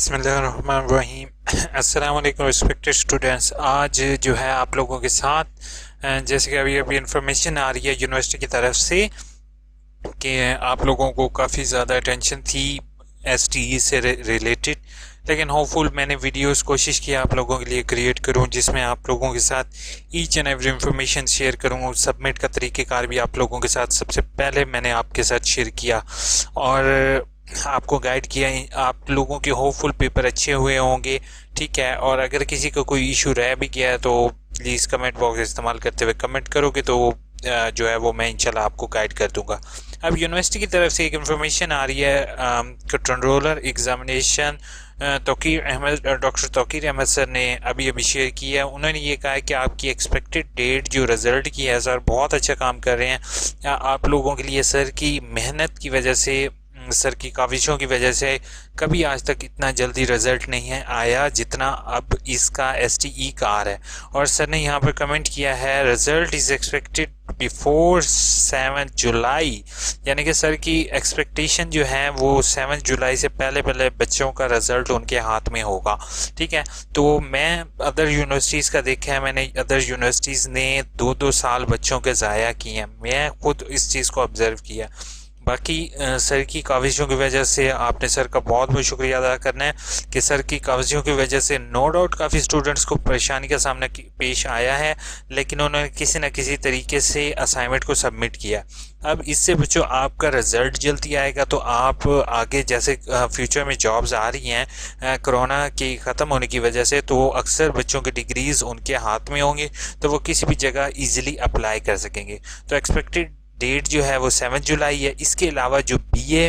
बिस्मिल्लाहिर्रहमानिर्रहीम। अस्सलाम वालेकुम रिस्पेक्टेड स्टूडेंट्स। आज जो है आप लोगों के साथ जैसे कि अभी इन्फॉर्मेशन आ रही है यूनिवर्सिटी की तरफ से कि आप लोगों को काफ़ी ज़्यादा टेंशन थी STE से रिलेटेड, लेकिन होपफुल मैंने वीडियोस कोशिश की आप लोगों के लिए क्रिएट करूं जिसमें आप लोगों के साथ each and every information share करूं। सबमिट का तरीक़ेकार भी आप लोगों के साथ सबसे पहले मैंने आपके साथ शेयर किया और आपको गाइड किया। आप लोगों के होपफुल पेपर अच्छे हुए होंगे, ठीक है। और अगर किसी का कोई इशू रह भी गया है तो प्लीज़ कमेंट बॉक्स इस्तेमाल करते हुए कमेंट करोगे तो जो है वो मैं इंशाल्लाह आपको गाइड कर दूंगा। अब यूनिवर्सिटी की तरफ से एक इन्फॉर्मेशन आ रही है controller examination doctor Tauqeer Ahmad sir ने अभी शेयर किया है। उन्होंने ये कहा है कि आपकी एक्सपेक्टेड डेट जो रिज़ल्ट की है सर बहुत अच्छा काम कर रहे हैं। आप लोगों के लिए सर की मेहनत की वजह से, सर की काविशों की वजह से कभी आज तक इतना जल्दी रिज़ल्ट नहीं है आया जितना अब इसका STE का आ रहा है। और सर ने यहाँ पर कमेंट किया है रिज़ल्ट इज़ एक्सपेक्टेड बिफोर 7 जुलाई, यानी कि सर की एक्सपेक्टेशन जो है वो 7 जुलाई से पहले पहले बच्चों का रिज़ल्ट उनके हाथ में होगा, ठीक है। तो मैं अदर यूनिवर्सिटीज़ का देखा है, मैंने अदर यूनिवर्सिटीज़ ने 2-2 साल बच्चों के ज़ाया किए हैं, मैं खुद इस चीज़ को ऑब्ज़र्व किया। बाकी सर की काविशों की वजह से आपने सर का बहुत बहुत शुक्रिया अदा करना है कि सर की काविशों की वजह से नो डाउट काफ़ी स्टूडेंट्स को परेशानी का सामना पेश आया है, लेकिन उन्होंने किसी न किसी तरीके से असाइनमेंट को सबमिट किया। अब इससे बच्चों आपका रिज़ल्ट जल्दी आएगा तो आप आगे जैसे फ्यूचर में जॉब्स आ रही हैं कोरोना के ख़त्म होने की वजह से, तो अक्सर बच्चों के डिग्रीज़ उनके हाथ में होंगे तो वो किसी भी जगह ईज़िली अप्लाई कर सकेंगे। तो एक्सपेक्टेड डेट जो है वो 7 जुलाई है। इसके अलावा जो BA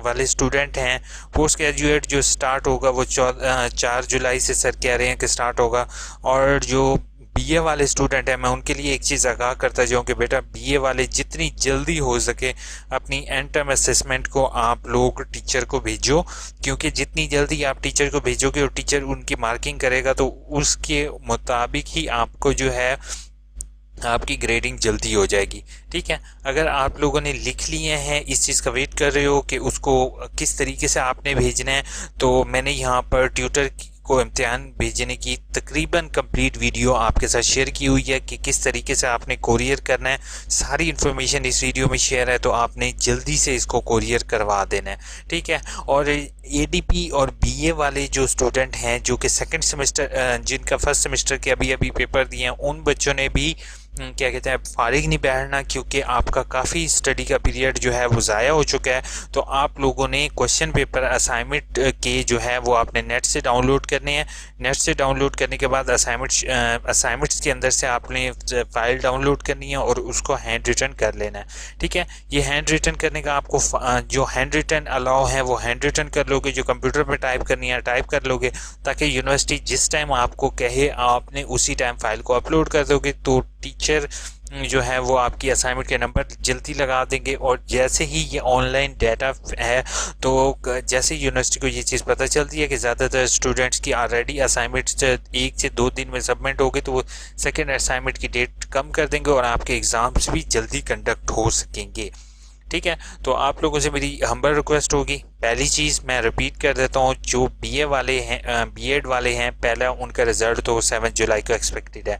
वाले स्टूडेंट हैं, पोस्ट ग्रेजुएट जो स्टार्ट होगा वो 4 जुलाई से सर कह रहे हैं कि स्टार्ट होगा। और जो BA वाले स्टूडेंट हैं मैं उनके लिए एक चीज़ आगाह करता जाऊँ कि बेटा BA वाले जितनी जल्दी हो सके अपनी एंड टर्म असेसमेंट को आप लोग टीचर को भेजो, क्योंकि जितनी जल्दी आप टीचर को भेजोगे और टीचर उनकी मार्किंग करेगा तो उसके मुताबिक ही आपको जो है आपकी ग्रेडिंग जल्दी हो जाएगी, ठीक है। अगर आप लोगों ने लिख लिए हैं, इस चीज़ का वेट कर रहे हो कि उसको किस तरीके से आपने भेजना है, तो मैंने यहाँ पर ट्यूटर को इम्तिहान भेजने की तकरीबन कंप्लीट वीडियो आपके साथ शेयर की हुई है कि किस तरीके से आपने कोरियर करना है। सारी इन्फॉर्मेशन इस वीडियो में शेयर है, तो आपने जल्दी से इसको कोरियर करवा देना है, ठीक है। और ADP और BA वाले जो स्टूडेंट हैं जो कि सेकंड सेमेस्टर जिनका फर्स्ट सेमेस्टर के अभी पेपर दिए हैं, उन बच्चों ने भी क्या कहते हैं फारिग नहीं बैठना, क्योंकि आपका काफ़ी स्टडी का पीरियड जो है वो ज़ाया हो चुका है। तो आप लोगों ने क्वेश्चन पेपर असाइनमेंट के जो है वो आपने नेट से डाउनलोड करने हैं। नेट से डाउनलोड करने के बाद असाइनमेंट्स के अंदर से आपने फ़ाइल डाउनलोड करनी है और उसको हैंड रिटन कर लेना है, ठीक है। ये हैंड रिटन करने का आपको जो हैंड रिटन अलाउ है वो हैंड रिटन कर लोगे, जो कंप्यूटर पर टाइप करनी है टाइप कर लोगे, ताकि यूनिवर्सिटी जिस टाइम आपको कहे आपने उसी टाइम फाइल को अपलोड कर दोगे तो टीचर जो है वो आपकी असाइनमेंट के नंबर जल्दी लगा देंगे। और जैसे ही ये ऑनलाइन डाटा है तो जैसे यूनिवर्सिटी को ये चीज़ पता चलती है कि ज़्यादातर स्टूडेंट्स की ऑलरेडी असाइनमेंट्स 1 से 2 दिन में सबमिट हो गए, तो वो सेकेंड असाइनमेंट की डेट कम कर देंगे और आपके एग्ज़ाम्स भी जल्दी कंडक्ट हो सकेंगे, ठीक है। तो आप लोगों से मेरी हम्बल रिक्वेस्ट होगी, पहली चीज़ मैं रिपीट कर देता हूँ, जो BA वाले हैं B.ed वाले हैं, पहला उनका रिज़ल्ट तो 7 जुलाई को एक्सपेक्टेड है,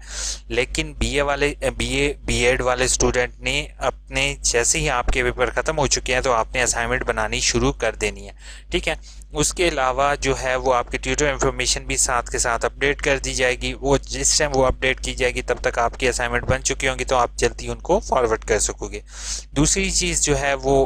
लेकिन B.ed वाले स्टूडेंट ने अपने जैसे ही आपके पेपर ख़त्म हो चुके हैं तो आपने असाइनमेंट बनानी शुरू कर देनी है, ठीक है। उसके अलावा जो है वो आपकी ट्यूटर इन्फॉर्मेशन भी साथ के साथ अपडेट कर दी जाएगी। वो जिस टाइम वो अपडेट की जाएगी तब तक आपकी असाइनमेंट बन चुकी होंगी, तो आप जल्दी उनको फॉरवर्ड कर सकोगे। दूसरी चीज़ जो है वो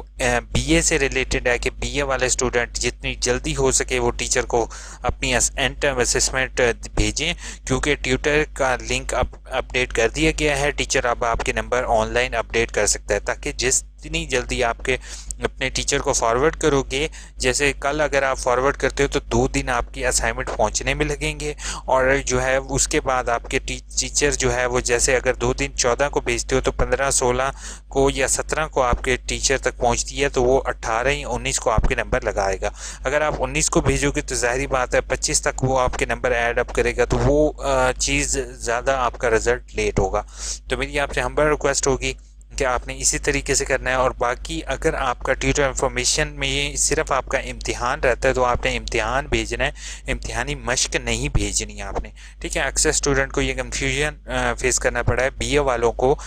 BA से रिलेटेड है कि BA वाले स्टूडेंट जितनी जल्दी हो सके वो टीचर को अपनी एंड टर्म असेसमेंट भेजें, क्योंकि ट्यूटर का लिंक अपडेट कर दिया गया है। टीचर अब आपके नंबर ऑनलाइन अपडेट कर सकता है, ताकि जितनी जल्दी आपके अपने टीचर को फॉरवर्ड करोगे, जैसे कल अगर आप फॉरवर्ड करते हो तो 2 दिन आपकी असाइनमेंट पहुंचने में लगेंगे, और जो है उसके बाद आपके टीचर जो है वो जैसे अगर 2 दिन 14 को भेजते हो तो 15, 16 को या 17 को आपके टीचर तक पहुंचती है, तो वो 18 या 19 को आपके नंबर लगाएगा। अगर आप 19 को भेजोगे तो जाहिर बात है 25 तक वो आपके नंबर ऐड अप करेगा, तो वो चीज़ ज़्यादा आपका रिज़ल्ट लेट होगा। तो मेरी आपसे हम्बल रिक्वेस्ट होगी कि आपने इसी तरीके से करना है। और बाकी अगर आपका ट्यूटर इन्फॉर्मेशन में सिर्फ आपका इम्तिहान रहता है तो आपने इम्तिहान भेजना है, इम्तिहानी मश्क नहीं भेजनी है आपने, ठीक है। अक्सर स्टूडेंट को ये कन्फ्यूजन फेस करना पड़ा है BA वालों को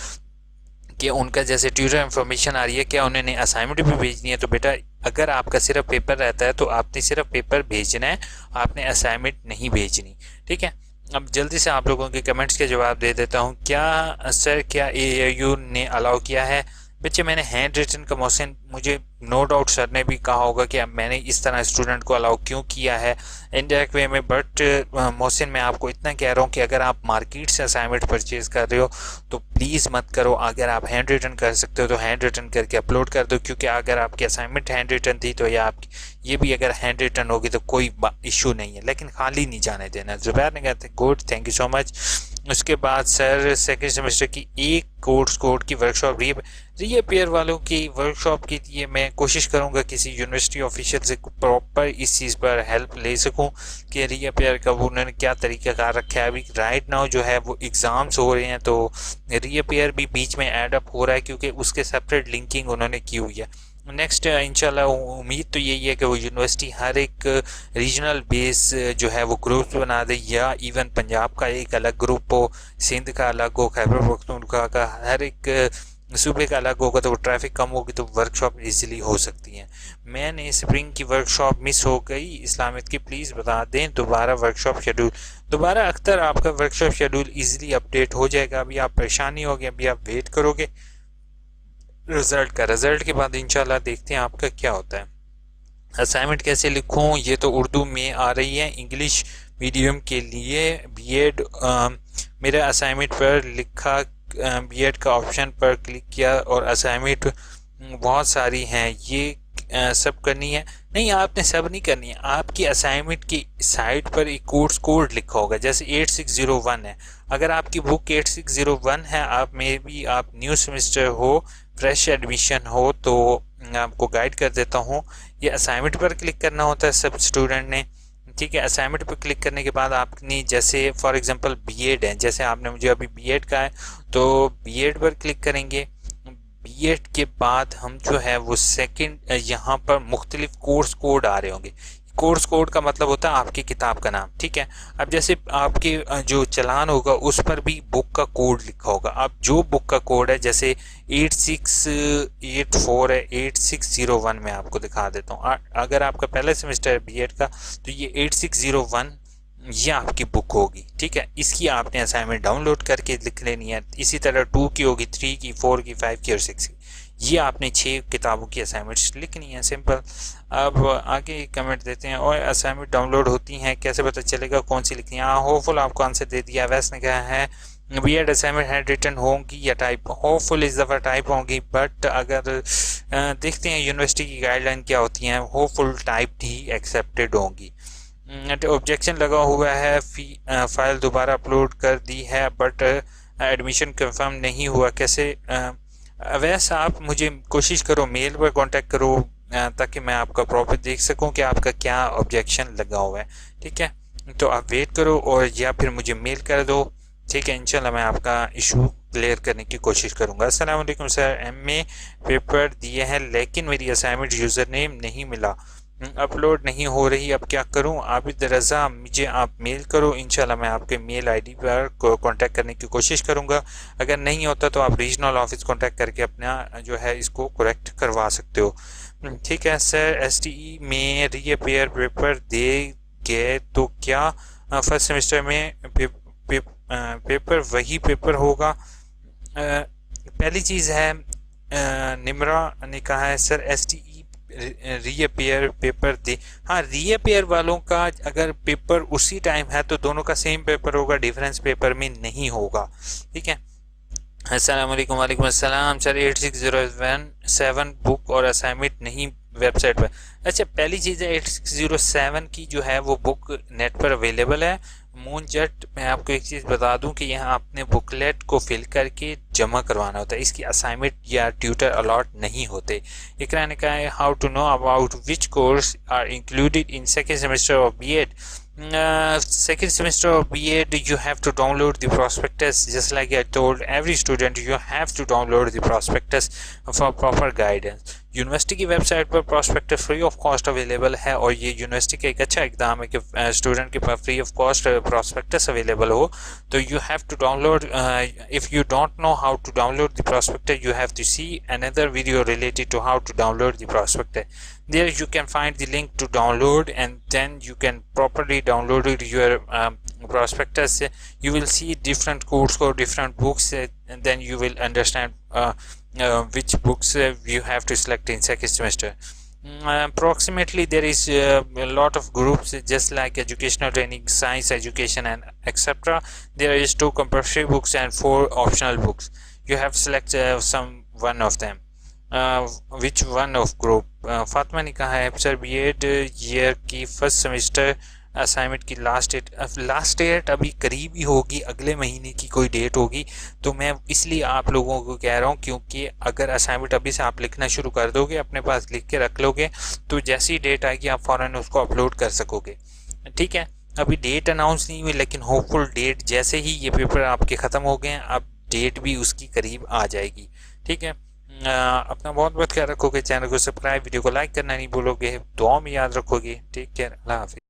कि उनका जैसे ट्यूटर इन्फॉर्मेशन आ रही है क्या उन्होंने असाइनमेंट भी भेजनी है। तो बेटा अगर आपका सिर्फ पेपर रहता है तो आपने सिर्फ पेपर भेजना है, आपने असाइनमेंट नहीं भेजनी, ठीक है। अब जल्दी से आप लोगों के कमेंट्स के जवाब दे देता हूँ। क्या सर क्या AIOU ने अलाउ किया है? बच्चे मैंने हैंड रिटन का मोहसिन, मुझे नो डाउट सर ने भी कहा होगा कि मैंने इस तरह स्टूडेंट को अलाउ क्यों किया है इनडायरेक्ट वे में, बट मोहसिन मैं आपको इतना कह रहा हूँ कि अगर आप मार्केट से असाइनमेंट परचेज कर रहे हो तो प्लीज़ मत करो। अगर आप हैंड रिटन कर सकते हो तो हैंड रिटन करके अपलोड कर दो, क्योंकि अगर आपकी असाइनमेंट हैंड रिटन थी तो या आपकी ये भी अगर हैंड रिटन होगी तो कोई इशू नहीं है, लेकिन खाली नहीं जाने देना। जुबैर ने कहते हैं good, thank you so much. उसके बाद सर सेकेंड सेमेस्टर की एक कोर्स कोड की वर्कशॉप रीअपेयर वालों की वर्कशॉप के लिए मैं कोशिश करूंगा किसी यूनिवर्सिटी ऑफिशियल से प्रॉपर इस चीज़ पर हेल्प ले सकूं कि रीअपेयर का वो उन्होंने क्या तरीका कार रखा है। अभी राइट नाउ जो है वो एग्ज़ाम्स हो रहे हैं तो रीअपेयर भी बीच में ऐड अप हो रहा है, क्योंकि उसके सेपरेट लिंकिंग उन्होंने की हुई है। नेक्स्ट इंशाल्लाह उम्मीद तो यही है कि वो यूनिवर्सिटी हर एक रीजनल बेस जो है वो ग्रुप्स बना दे, या इवन पंजाब का एक अलग ग्रुप हो, सिंध का अलग हो, खैबर पख्तूनख्वा का, हर एक सूबे का अलग होगा तो वो ट्रैफिक कम होगी तो वर्कशॉप इजीली हो सकती है। मैंने स्प्रिंग की वर्कशॉप मिस हो गई इस्लामिक की, प्लीज़ बता दें दोबारा वर्कशॉप शेड्यूल। दोबारा अख्तर आपका वर्कशॉप शेड्यूल इजीली अपडेट हो जाएगा। अभी आप परेशानी होगी, अभी आप वेट करोगे रिजल्ट का, रिजल्ट के बाद इंशाल्लाह देखते हैं आपका क्या होता है। असाइनमेंट कैसे लिखूं, ये तो उर्दू में आ रही है। इंग्लिश मीडियम के लिए B.ed मेरे असाइनमेंट पर लिखा, B.ed का ऑप्शन पर क्लिक किया और असाइनमेंट बहुत सारी हैं, ये सब करनी है? नहीं, आपने सब नहीं करनी है। आपकी असाइनमेंट की साइट पर एक कोर्स कोड लिखा होगा, जैसे 8601 है। अगर आपकी बुक 8601 है, आप में भी आप न्यू सेमेस्टर हो, फ्रेश एडमिशन हो, तो मैं आपको गाइड कर देता हूँ। ये असाइनमेंट पर क्लिक करना होता है सब स्टूडेंट ने, ठीक है। असाइनमेंट पर क्लिक करने के बाद आपने जैसे फॉर एग्जांपल B.ed है, जैसे आपने मुझे अभी B.ed का है तो B.ed पर क्लिक करेंगे। B.ed के बाद हम जो है वो सेकंड यहाँ पर मुख्तलिफ कोर्स कोड आ रहे होंगे। कोर्स कोड का मतलब होता है आपकी किताब का नाम, ठीक है। अब जैसे आपके जो चालान होगा उस पर भी बुक का कोड लिखा होगा। अब जो बुक का कोड है जैसे 8684 है, 8601 में आपको दिखा देता हूँ। अगर आपका पहला सेमेस्टर है B.ed का तो ये 8601 ये आपकी बुक होगी, ठीक है। इसकी आपने असाइनमेंट डाउनलोड करके लिख लेनी है। इसी तरह 2 की होगी, 3 की, 4 की, 5 की और 6 की। ये आपने 6 किताबों की असाइनमेंट्स लिखनी है, सिंपल। अब आगे कमेंट देते हैं, और असाइनमेंट डाउनलोड होती हैं कैसे पता चलेगा कौन सी लिखनी है? हाँ, होपफुल आपको आंसर दे दिया। वैसे ने कहा है B.ed असाइनमेंट हैंड रिटन होंगी या टाइप? होपफुल इस दफ़ा टाइप होंगी, बट अगर देखते हैं यूनिवर्सिटी की गाइडलाइन क्या होती हैं, होपफुल टाइप ही एक्सेप्टेड होंगी। ऑब्जेक्शन लगा हुआ है, फाइल दोबारा अपलोड कर दी है बट एडमिशन कंफर्म नहीं हुआ, कैसे? वैसे आप मुझे कोशिश करो मेल पर कांटेक्ट करो ताकि मैं आपका प्रॉपर देख सकूं कि आपका क्या ऑब्जेक्शन लगा हुआ है, ठीक है। तो आप वेट करो और या फिर मुझे मेल कर दो, ठीक है। इंशाल्लाह मैं आपका इशू क्लियर करने की कोशिश करूंगा। अस्सलाम वालेकुम सर, MA पेपर दिए हैं लेकिन मेरी असाइनमेंट यूज़र नेम नहीं मिला, अपलोड नहीं हो रही, अब क्या करूं? आबिद रज़ा, मुझे आप मेल करो, इंशाल्लाह मैं आपके मेल ID पर कांटेक्ट करने की कोशिश करूंगा। अगर नहीं होता तो आप रीजनल ऑफिस कांटेक्ट करके अपना जो है इसको करेक्ट करवा सकते हो, ठीक है। सर STE में रीअपेयर पेपर दे गए तो क्या फर्स्ट सेमेस्टर में पेपर वही पेपर होगा? पहली चीज़ है, निमरा ने कहा है सर STE रीअपेयर पेपर दे। हाँ, रीअपेयर वालों का अगर पेपर उसी टाइम है तो दोनों का सेम पेपर होगा, डिफरेंस पेपर में नहीं होगा, ठीक है। अस्सलाम वालेकुम। वालेकुम अस्सलाम सर, 8607 बुक और असाइनमेंट नहीं वेबसाइट पर। अच्छा, पहली चीज़ है 8607 की जो है वो बुक नेट पर अवेलेबल है। मून जट, मैं आपको एक चीज़ बता दूं कि यहाँ आपने बुकलेट को फिल करके जमा करवाना होता है, इसकी असाइनमेंट या ट्यूटर अलॉट नहीं होते। इकरा ने कहा है how to know about which course are included in second semester of B.ed। Second semester of B.ed, you have to download the prospectus. Just like I told every student, you have to download the prospectus for proper guidance. University की website पर prospectus free of cost available है, और ये university का एक अच्छा इकदाम है कि स्टूडेंट के पास free of cost prospectus available हो. तो you have to download. If you don't know how to download the prospectus, you have to see another video related to how to download the prospectus. There you can find the link to download, and then you can properly download it, your prospectus. You will see different codes for different books, and then you will understand which books you have to select in second semester. Approximately there is a lot of groups, just like educational training, science education, and etc. There is 2 compulsory books and 4 optional books. You have to select some one of them. Which one of group? Fatima ने कहा है sir B.ed year की first semester assignment की last date अभी करीब ही होगी, अगले महीने की कोई डेट होगी. तो मैं इसलिए आप लोगों को कह रहा हूँ, क्योंकि अगर असाइनमेंट अभी से आप लिखना शुरू कर दोगे, अपने पास लिख के रख लोगे, तो जैसी डेट आएगी आप फ़ौरन उसको अपलोड कर सकोगे. ठीक है, अभी डेट अनाउंस नहीं हुई, लेकिन होपफुल डेट जैसे ही ये पेपर आपके ख़त्म हो गए हैं, अब डेट भी उसकी करीब आ जाएगी. ठीक है, अपना बहुत बहुत ख्याल रखोगे, चैनल को सब्सक्राइब, वीडियो को लाइक करना नहीं भूलोगे, दुआ में याद रखोगे. टेक केयर, अल्लाह हाफिज़.